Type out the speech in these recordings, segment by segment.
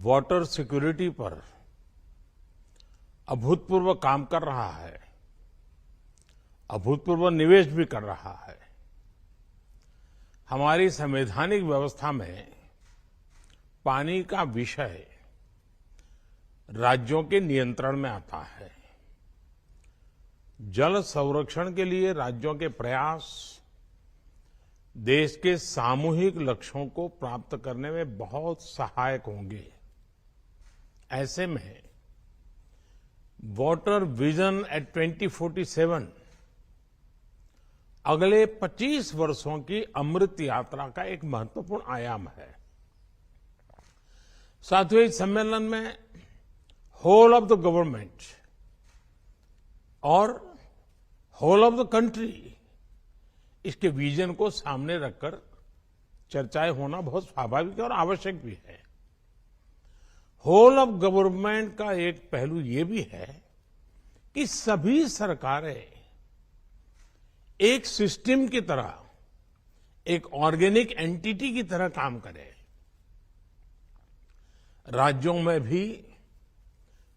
Water security पर अभूतपूर्व काम कर रहा है, अभूतपूर्व निवेश भी कर रहा है। हमारी संवैधानिक व्यवस्था में पानी का विषय राज्यों के नियंत्रण में आता है। जल संरक्षण के लिए राज्यों के प्रयास देश के सामूहिक लक्ष्यों को प्राप्त करने में बहुत सहायक होंगे। ऐसे में वाटर विजन एट 2047 अगले 25 वर्षों की अमृत यात्रा का एक महत्वपूर्ण आयाम है। साथियों, इस सम्मेलन में होल ऑफ द गवर्नमेंट और होल ऑफ द कंट्री, इसके विजन को सामने रखकर चर्चाएं होना बहुत स्वाभाविक और आवश्यक भी है। होल ऑफ गवर्नमेंट का एक पहलू ये भी है कि सभी सरकारें एक सिस्टम की तरह, एक ऑर्गेनिक एंटिटी की तरह काम करें। राज्यों में भी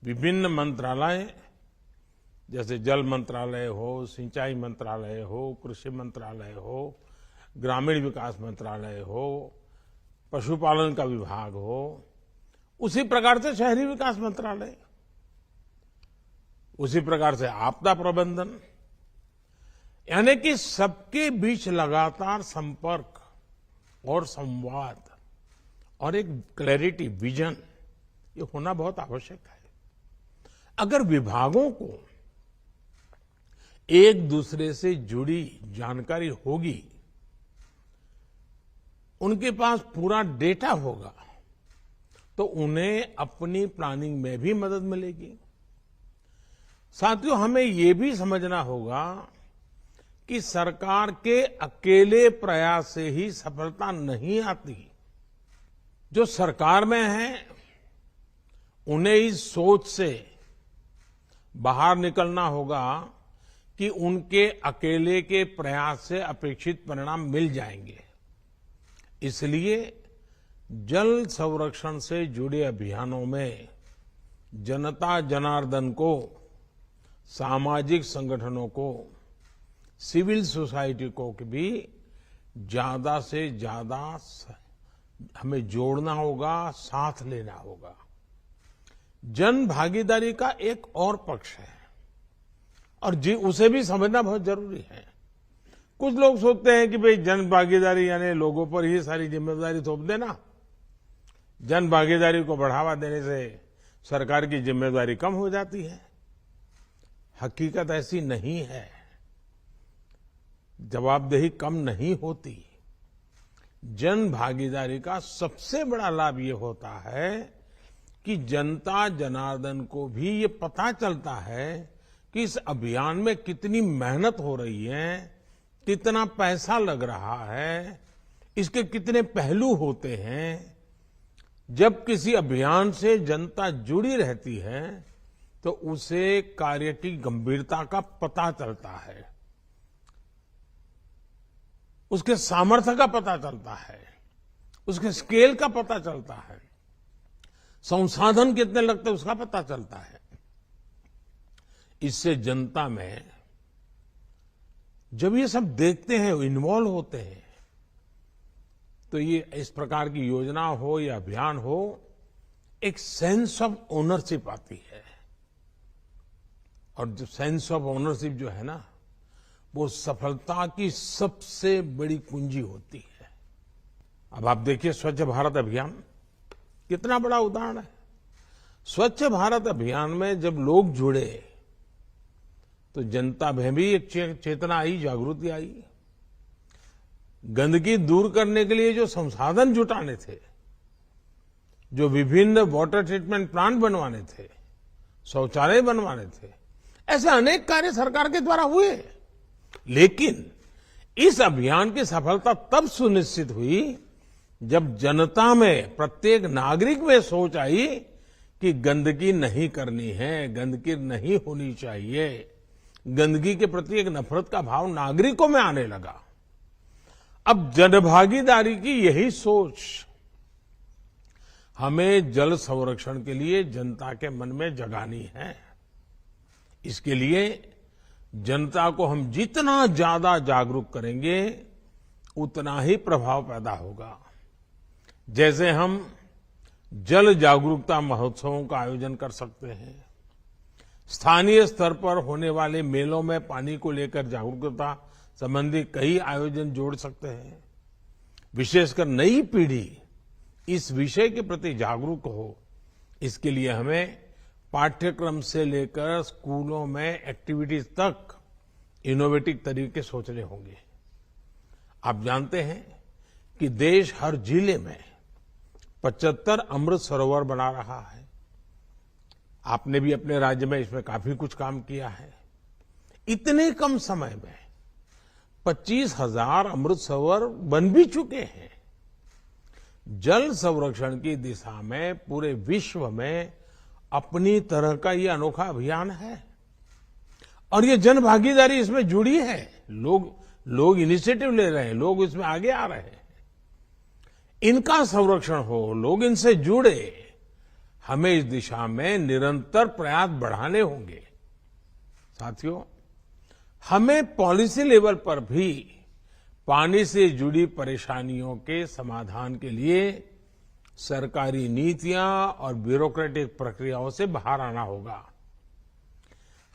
विभिन्न मंत्रालय, जैसे जल मंत्रालय हो, सिंचाई मंत्रालय हो, कृषि मंत्रालय हो, ग्रामीण विकास मंत्रालय हो, पशुपालन का विभाग हो, उसी प्रकार से शहरी विकास मंत्रालय, उसी प्रकार से आपदा प्रबंधन, यानी कि सबके बीच लगातार संपर्क और संवाद और एक क्लैरिटी, विजन, ये होना बहुत आवश्यक है। अगर विभागों को एक दूसरे से जुड़ी जानकारी होगी, उनके पास पूरा डेटा होगा, तो उन्हें अपनी प्लानिंग में भी मदद मिलेगी। साथियों, हमें ये भी समझना होगा कि सरकार के अकेले प्रयास से ही सफलता नहीं आती। जो सरकार में है, उन्हें इस सोच से बाहर निकलना होगा कि उनके अकेले के प्रयास से अपेक्षित परिणाम मिल जाएंगे। इसलिए जल संरक्षण से जुड़े अभियानों में जनता जनार्दन को, सामाजिक संगठनों को, सिविल सोसाइटी को भी ज्यादा से ज्यादा हमें जोड़ना होगा, साथ लेना होगा। जन भागीदारी का एक और पक्ष है और उसे भी समझना बहुत जरूरी है। कुछ लोग सोचते हैं कि भाई जन भागीदारी यानी लोगों पर ही सारी जिम्मेदारी थोप देना, जन भागीदारी को बढ़ावा देने से सरकार की जिम्मेदारी कम हो जाती है। हकीकत ऐसी नहीं है, जवाबदेही कम नहीं होती। जन भागीदारी का सबसे बड़ा लाभ ये होता है कि जनता जनार्दन को भी ये पता चलता है कि इस अभियान में कितनी मेहनत हो रही है, कितना पैसा लग रहा है, इसके कितने पहलू होते हैं। जब किसी अभियान से जनता जुड़ी रहती है तो उसे कार्य की गंभीरता का पता चलता है, उसके सामर्थ्य का पता चलता है, उसके स्केल का पता चलता है, संसाधन कितने लगते हैं उसका पता चलता है। इससे जनता में जब ये सब देखते हैं, इन्वॉल्व होते हैं, तो ये इस प्रकार की योजना हो या अभियान हो, एक सेंस ऑफ ओनरशिप आती है। और जो सेंस ऑफ ओनरशिप जो है ना, वो सफलता की सबसे बड़ी कुंजी होती है। अब आप देखिए, स्वच्छ भारत अभियान कितना बड़ा उदाहरण है। स्वच्छ भारत अभियान में जब लोग जुड़े तो जनता में भी एक चेतना आई, जागृति आई। गंदगी दूर करने के लिए जो संसाधन जुटाने थे, जो विभिन्न वाटर ट्रीटमेंट प्लांट बनवाने थे, शौचालय बनवाने थे, ऐसे अनेक कार्य सरकार के द्वारा हुए। लेकिन इस अभियान की सफलता तब सुनिश्चित हुई जब जनता में, प्रत्येक नागरिक में सोच आई कि गंदगी नहीं करनी है, गंदगी नहीं होनी चाहिए। गंदगी के प्रति एक नफरत का भाव नागरिकों में आने लगा। अब जनभागीदारी की यही सोच हमें जल संरक्षण के लिए जनता के मन में जगानी है। इसके लिए जनता को हम जितना ज्यादा जागरूक करेंगे उतना ही प्रभाव पैदा होगा। जैसे हम जल जागरूकता महोत्सवों का आयोजन कर सकते हैं, स्थानीय स्तर पर होने वाले मेलों में पानी को लेकर जागरूकता संबंधी कई आयोजन जोड़ सकते हैं। विशेषकर नई पीढ़ी इस विषय के प्रति जागरूक हो, इसके लिए हमें पाठ्यक्रम से लेकर स्कूलों में एक्टिविटीज तक इनोवेटिव तरीके सोचने होंगे। आप जानते हैं कि देश हर जिले में 75 अमृत सरोवर बना रहा है। आपने भी अपने राज्य में इसमें काफी कुछ काम किया है। इतने कम समय में 25,000 अमृत सरोवर बन भी चुके हैं। जल संरक्षण की दिशा में पूरे विश्व में अपनी तरह का ये अनोखा अभियान है और ये जन भागीदारी इसमें जुड़ी है। लोग इनिशिएटिव ले रहे हैं, लोग इसमें आगे आ रहे हैं। इनका संरक्षण हो, लोग इनसे जुड़े, हमें इस दिशा में निरंतर प्रयास बढ़ाने होंगे। साथियों, हमें पॉलिसी लेवल पर भी पानी से जुड़ी परेशानियों के समाधान के लिए सरकारी नीतियां और ब्यूरोक्रेटिक प्रक्रियाओं से बाहर आना होगा।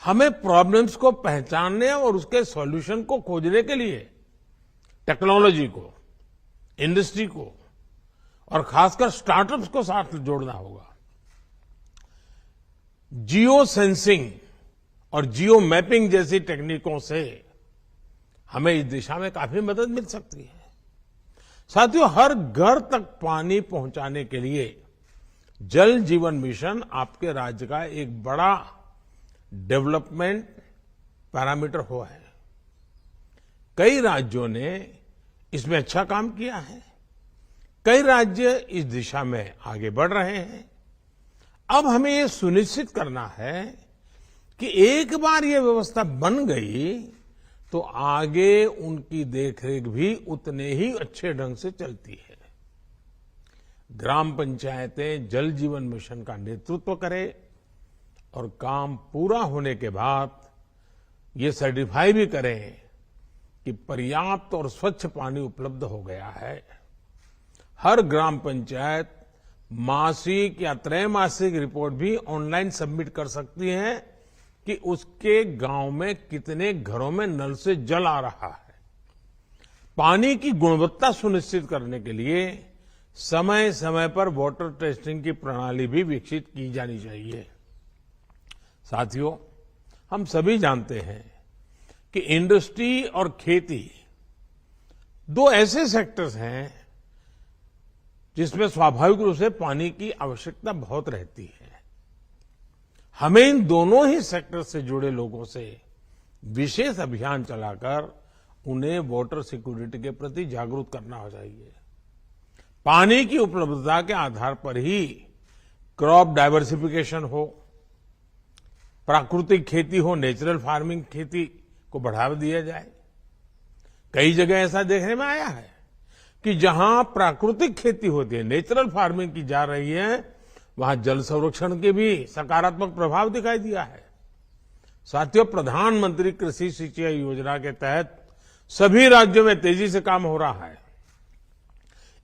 हमें प्रॉब्लम्स को पहचानने और उसके सॉल्यूशन को खोजने के लिए टेक्नोलॉजी को, इंडस्ट्री को और खासकर स्टार्टअप्स को साथ जोड़ना होगा। जियो सेंसिंग और जियो मैपिंग जैसी टेक्निकों से हमें इस दिशा में काफी मदद मिल सकती है। साथियों, हर घर तक पानी पहुंचाने के लिए जल जीवन मिशन आपके राज्य का एक बड़ा डेवलपमेंट पैरामीटर हुआ है। कई राज्यों ने इसमें अच्छा काम किया है। कई राज्य इस दिशा में आगे बढ़ रहे हैं। अब हमें ये सुनिश्चित करना है कि एक बार ये व्यवस्था बन गई तो आगे उनकी देखरेख भी उतने ही अच्छे ढंग से चलती है। ग्राम पंचायतें जल जीवन मिशन का नेतृत्व करें और काम पूरा होने के बाद ये सर्टिफाई भी करें कि पर्याप्त और स्वच्छ पानी उपलब्ध हो गया है। हर ग्राम पंचायत मासिक या त्रैमासिक रिपोर्ट भी ऑनलाइन सबमिट कर सकती है कि उसके गांव में कितने घरों में नल से जल आ रहा है। पानी की गुणवत्ता सुनिश्चित करने के लिए समय समय पर वाटर टेस्टिंग की प्रणाली भी विकसित की जानी चाहिए। साथियों, हम सभी जानते हैं कि इंडस्ट्री और खेती दो ऐसे सेक्टर्स हैं जिसमें स्वाभाविक रूप से पानी की आवश्यकता बहुत रहती है। हमें इन दोनों ही सेक्टर से जुड़े लोगों से विशेष अभियान चलाकर उन्हें वाटर सिक्योरिटी के प्रति जागरूक करना चाहिए। पानी की उपलब्धता के आधार पर ही क्रॉप डाइवर्सिफिकेशन हो, प्राकृतिक खेती हो, नेचुरल फार्मिंग खेती को बढ़ावा दिया जाए। कई जगह ऐसा देखने में आया है कि जहां प्राकृतिक खेती होती है, नेचुरल फार्मिंग की जा रही है, वहां जल संरक्षण के भी सकारात्मक प्रभाव दिखाई दिया है। साथियों, प्रधानमंत्री कृषि सिंचाई योजना के तहत सभी राज्यों में तेजी से काम हो रहा है।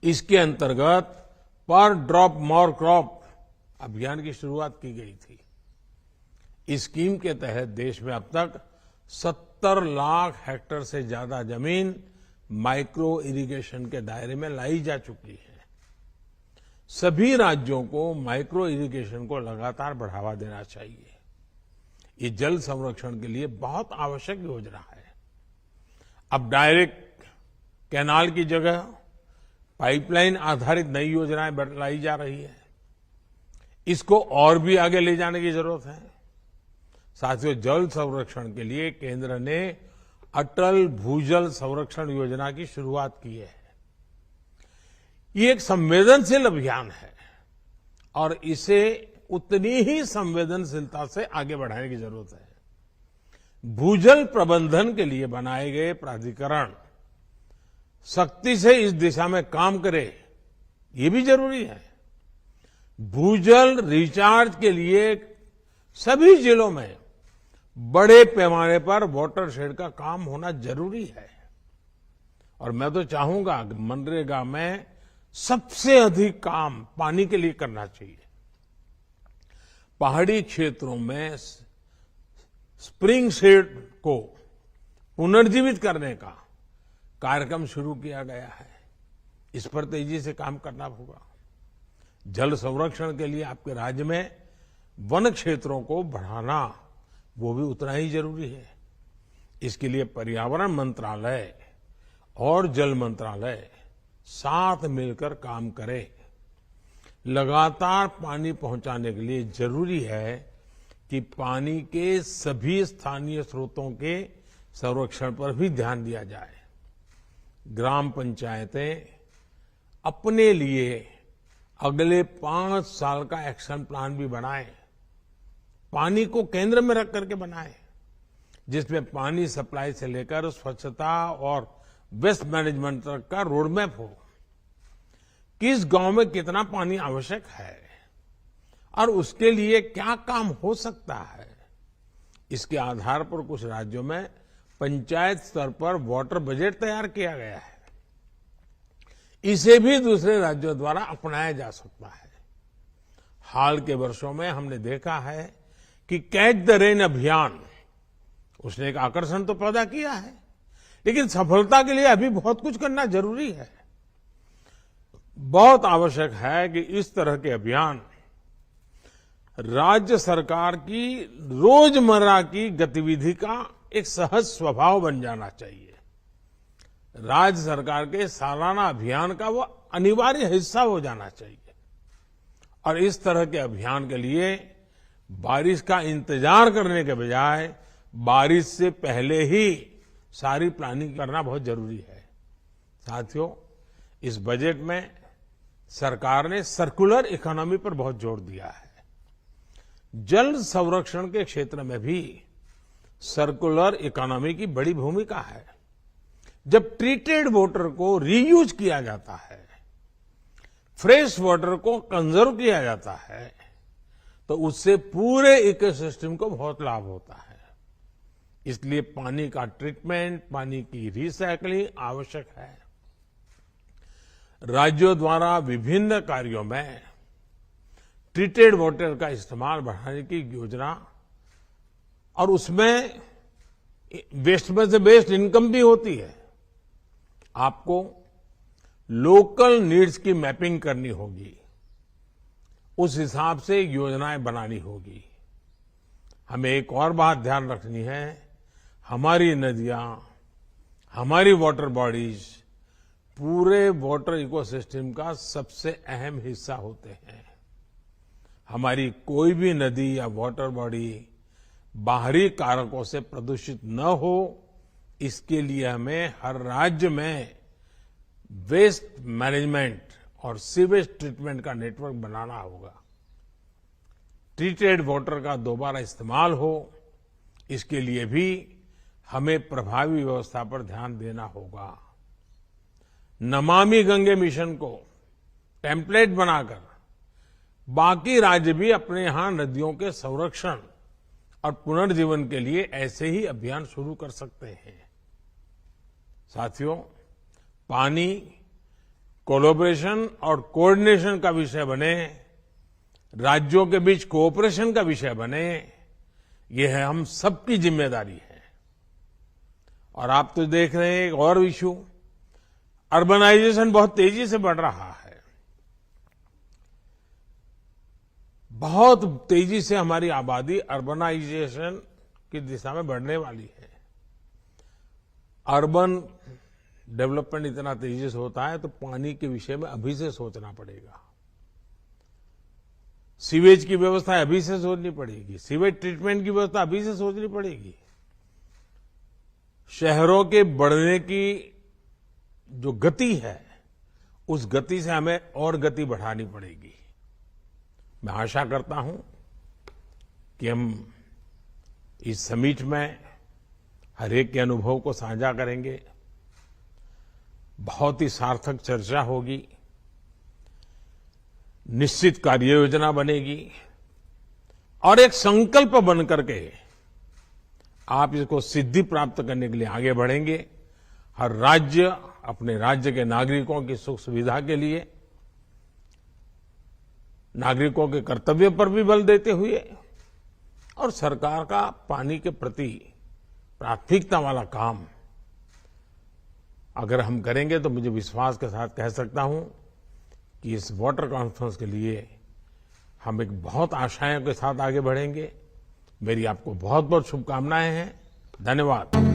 इसके अंतर्गत पर ड्रॉप मोर क्रॉप अभियान की शुरुआत की गई थी। इस स्कीम के तहत देश में अब तक 70 लाख हेक्टेयर से ज्यादा जमीन माइक्रो इरिगेशन के दायरे में लाई जा चुकी है। सभी राज्यों को माइक्रो इरिगेशन को लगातार बढ़ावा देना चाहिए। ये जल संरक्षण के लिए बहुत आवश्यक योजना है। अब डायरेक्ट कैनाल की जगह पाइपलाइन आधारित नई योजनाएं लाई जा रही है। इसको और भी आगे ले जाने की जरूरत है। साथियों, जल संरक्षण के लिए केंद्र ने अटल भूजल संरक्षण योजना की शुरुआत की है। ये एक संवेदनशील अभियान है और इसे उतनी ही संवेदनशीलता से आगे बढ़ाने की जरूरत है। भूजल प्रबंधन के लिए बनाए गए प्राधिकरण सख्ती से इस दिशा में काम करे, ये भी जरूरी है। भूजल रिचार्ज के लिए सभी जिलों में बड़े पैमाने पर वाटर शेड का काम होना जरूरी है। और मैं तो चाहूंगा कि मनरेगा में सबसे अधिक काम पानी के लिए करना चाहिए। पहाड़ी क्षेत्रों में स्प्रिंग शेड को पुनर्जीवित करने का कार्यक्रम शुरू किया गया है। इस पर तेजी से काम करना होगा। जल संरक्षण के लिए आपके राज्य में वन क्षेत्रों को बढ़ाना वो भी उतना ही जरूरी है। इसके लिए पर्यावरण मंत्रालय और जल मंत्रालय साथ मिलकर काम करें। लगातार पानी पहुंचाने के लिए जरूरी है कि पानी के सभी स्थानीय स्रोतों के संरक्षण पर भी ध्यान दिया जाए। ग्राम पंचायतें अपने लिए अगले 5 साल का एक्शन प्लान भी बनाएं। पानी को केंद्र में रख करके बनाएं, जिसमें पानी सप्लाई से लेकर स्वच्छता और वेस्ट मैनेजमेंट तक का रोड मैप हो। किस गांव में कितना पानी आवश्यक है और उसके लिए क्या काम हो सकता है, इसके आधार पर कुछ राज्यों में पंचायत स्तर पर वाटर बजट तैयार किया गया है। इसे भी दूसरे राज्यों द्वारा अपनाया जा सकता है। हाल के वर्षों में हमने देखा है कि कैच द रेन अभियान उसने एक आकर्षण तो पैदा किया है, लेकिन सफलता के लिए अभी बहुत कुछ करना जरूरी है। बहुत आवश्यक है कि इस तरह के अभियान राज्य सरकार की रोजमर्रा की गतिविधि का एक सहज स्वभाव बन जाना चाहिए। राज्य सरकार के सालाना अभियान का वो अनिवार्य हिस्सा हो जाना चाहिए। और इस तरह के अभियान के लिए बारिश का इंतजार करने के बजाय बारिश से पहले ही सारी प्लानिंग करना बहुत जरूरी है। साथियों, इस बजट में सरकार ने सर्कुलर इकोनॉमी पर बहुत जोर दिया है। जल संरक्षण के क्षेत्र में भी सर्कुलर इकोनॉमी की बड़ी भूमिका है। जब ट्रीटेड वाटर को रीयूज किया जाता है, फ्रेश वाटर को कंजर्व किया जाता है, तो उससे पूरे इकोसिस्टम को बहुत लाभ होता है। इसलिए पानी का ट्रीटमेंट, पानी की रिसाइकलिंग आवश्यक है। राज्यों द्वारा विभिन्न कार्यों में ट्रीटेड वाटर का इस्तेमाल बढ़ाने की योजना और उसमें वेस्ट में से बेस्ट इनकम भी होती है। आपको लोकल नीड्स की मैपिंग करनी होगी, उस हिसाब से योजनाएं बनानी होगी। हमें एक और बात ध्यान रखनी है, हमारी नदियां, हमारी वाटर बॉडीज पूरे वाटर इकोसिस्टम का सबसे अहम हिस्सा होते हैं। हमारी कोई भी नदी या वाटर बॉडी बाहरी कारकों से प्रदूषित न हो, इसके लिए हमें हर राज्य में वेस्ट मैनेजमेंट और सीवेज ट्रीटमेंट का नेटवर्क बनाना होगा। ट्रीटेड वाटर का दोबारा इस्तेमाल हो, इसके लिए भी हमें प्रभावी व्यवस्था पर ध्यान देना होगा। नमामि गंगे मिशन को टेम्पलेट बनाकर बाकी राज्य भी अपने यहां नदियों के संरक्षण और पुनर्जीवन के लिए ऐसे ही अभियान शुरू कर सकते हैं। साथियों, पानी कोलैबोरेशन और कोऑर्डिनेशन का विषय बने, राज्यों के बीच कोऑपरेशन का विषय बने, ये है हम सबकी जिम्मेदारी है। और आप तो देख रहे हैं एक और इश्यू, अर्बनाइजेशन बहुत तेजी से बढ़ रहा है। बहुत तेजी से हमारी आबादी अर्बनाइजेशन की दिशा में बढ़ने वाली है। अर्बन डेवलपमेंट इतना तेजी से होता है तो पानी के विषय में अभी से सोचना पड़ेगा। सीवेज की व्यवस्था अभी से सोचनी पड़ेगी, सीवेज ट्रीटमेंट की व्यवस्था अभी से सोचनी पड़ेगी। शहरों के बढ़ने की जो गति है, उस गति से हमें और गति बढ़ानी पड़ेगी। मैं आशा करता हूं कि हम इस समिट में हर एक के अनुभव को साझा करेंगे, बहुत ही सार्थक चर्चा होगी। निश्चित कार्य योजना बनेगी और एक संकल्प बन करके आप इसको सिद्धि प्राप्त करने के लिए आगे बढ़ेंगे। हर राज्य अपने राज्य के नागरिकों की सुख सुविधा के लिए नागरिकों के कर्तव्य पर भी बल देते हुए और सरकार का पानी के प्रति प्राथमिकता वाला काम अगर हम करेंगे तो मुझे विश्वास के साथ कह सकता हूं कि इस वाटर कॉन्फ्रेंस के लिए हम एक बहुत आशाओं के साथ आगे बढ़ेंगे। मेरी आपको बहुत बहुत शुभकामनाएं हैं। धन्यवाद।